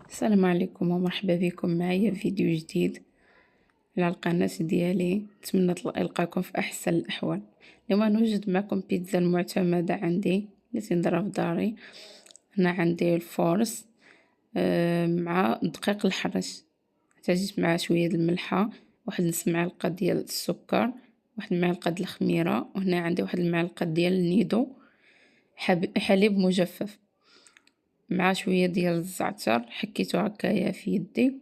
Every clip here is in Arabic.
السلام عليكم ومرحبا بكم معايا في فيديو جديد على القناة ديالي. نتمنى القاكم في احسن الاحوال. اليوم نوجد معكم بيتزا المعتمدة عندي اللي تندرا في داري. هنا عندي الفورس مع دقيق الحرش، احتاجت معاه شوية الملحة، واحد نص معلقة ديال السكر، واحد المعلقة ديال الخميرة، وهنا عندي واحد المعلقة ديال النيدو حليب مجفف مع شويه ديال الزعتر. حكيتو هكايا في يدي،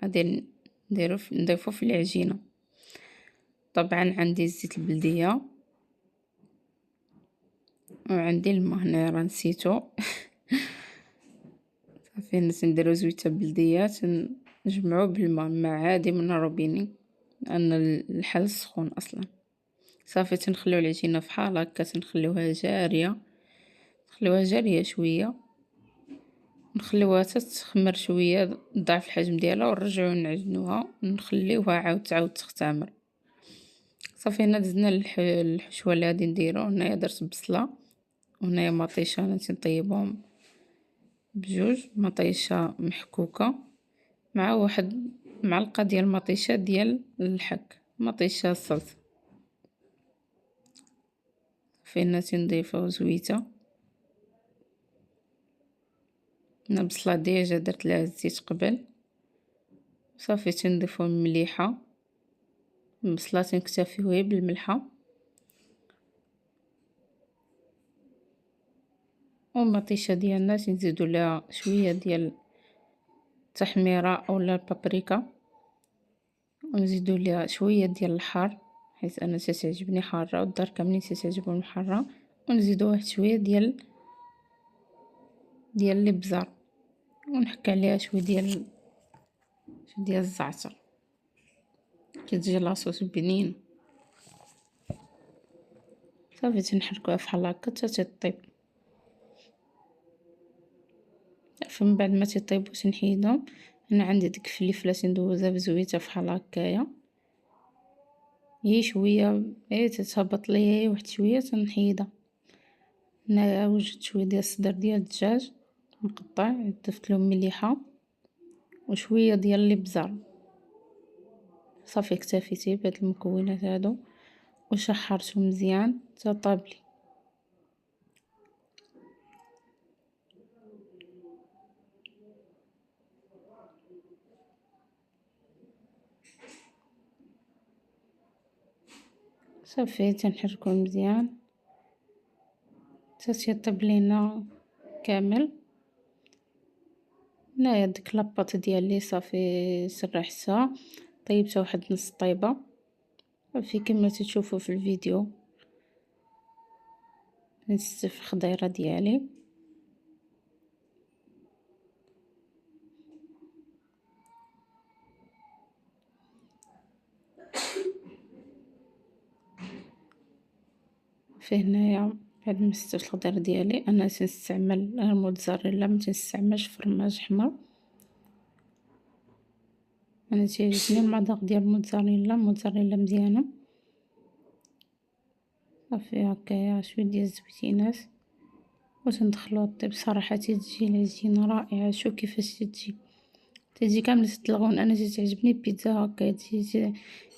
غادي نضيفو في العجينه. طبعا عندي الزيت البلديه وعندي الماء، هنا راه نسيتو صافي نديرو زويته بلديه نجمعو بالماء عادي من الروبيني لان الحل سخون اصلا. صافي تنخليو العجينه فحال هكا، تنخليوها جاريه، نخليوها جاريه شويه، نخليوها تتخمر شويه ضعف الحجم ديالها، ونرجعو نعجنوها ونخليوها عاود تعاود تختمر. صافي هنا دزنا الحشوه اللي غادي نديرو. هنايا درت بصله، وهنايا مطيشه انا تنطيبهم بجوج، مطيشه محكوكه مع واحد معلقه ديال مطيشه ديال الحك، مطيشه صلصه. فينا تنضيفو زويته. هنا بصله ديجا درت لها الزيت قبل. صافي تنضيفو مليحه، البصله تنكتفيو غير بالملحه، والمطيشه ديالنا تنزيدو لها شويه ديال التحميره اولا البابريكا، ونزيدو ليها شويه ديال الحار حيت انا تتعجبني حاره والدار كاملين تتعجبهم حاره، ونزيدو واحد شويه ديال الابزار، ونحك عليها شويه ديال الزعتر. كتجي لاصوص بنين. صافي تنحركوها فحال هكا حتى تطيب. فمن بعد ما تيطيبو تنحيدهم. انا عندي ديك الفليفله تندوزها بزويته فحال هكايا، هي شويه هي تتهبط ليا واحد شويه تنحيدها. هنا وجدت شويه ديال الصدر ديال الدجاج مقطع، ضفت لهم مليحه وشويه ديال الابزار. صافي اكتفيتي بهاد المكونات هادو وشحرتهم مزيان حتى طابلي. صافي تنحركهم مزيان حتى تيطيب لينا كامل. هنايا ديك لاباط ديالي صافي سرحتها، طيبتها واحد نص طيبه صافي كما تشوفوا في الفيديو. نستف الخضيره ديالي، في هنايا بعد ما استفت الخضيره ديالي انا تنستعمل الموتزاريلا، ما تنستعملش فرماج حمر. انا تيعجبني المذاق ديال الموتزاريلا مزيانه. صافي هكايا شويه ديال الزويتينات وتندخلوها طيب. صراحه تجي العجينه رائعه، شوف كيفاش تجي كامله تتلغون. انا تعجبني البيتزا هكا تجي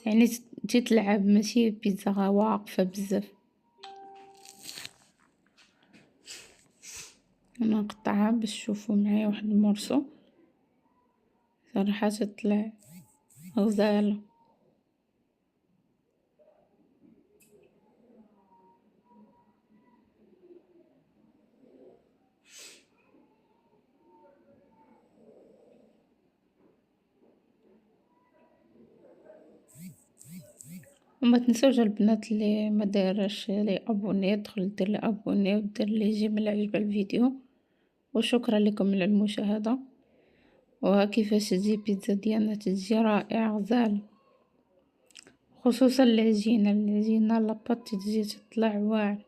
يعني تتلعب، ماشي بيتزا واقفه بزاف. انا نقطعها باش تشوفوا معايا واحد المورسو، صراحه تطلع غزاله. وما تنسوش البنات اللي ما دايرش لي ابوني دخل دير لي ابوني ودير لي جيم اللي عجبها الفيديو. وشكرا لكم على المشاهده. وها كيفاش تجي بيتزا ديالنا، تجي رائعه غزال، خصوصا العجينه لاباط تجي تطلع واعر.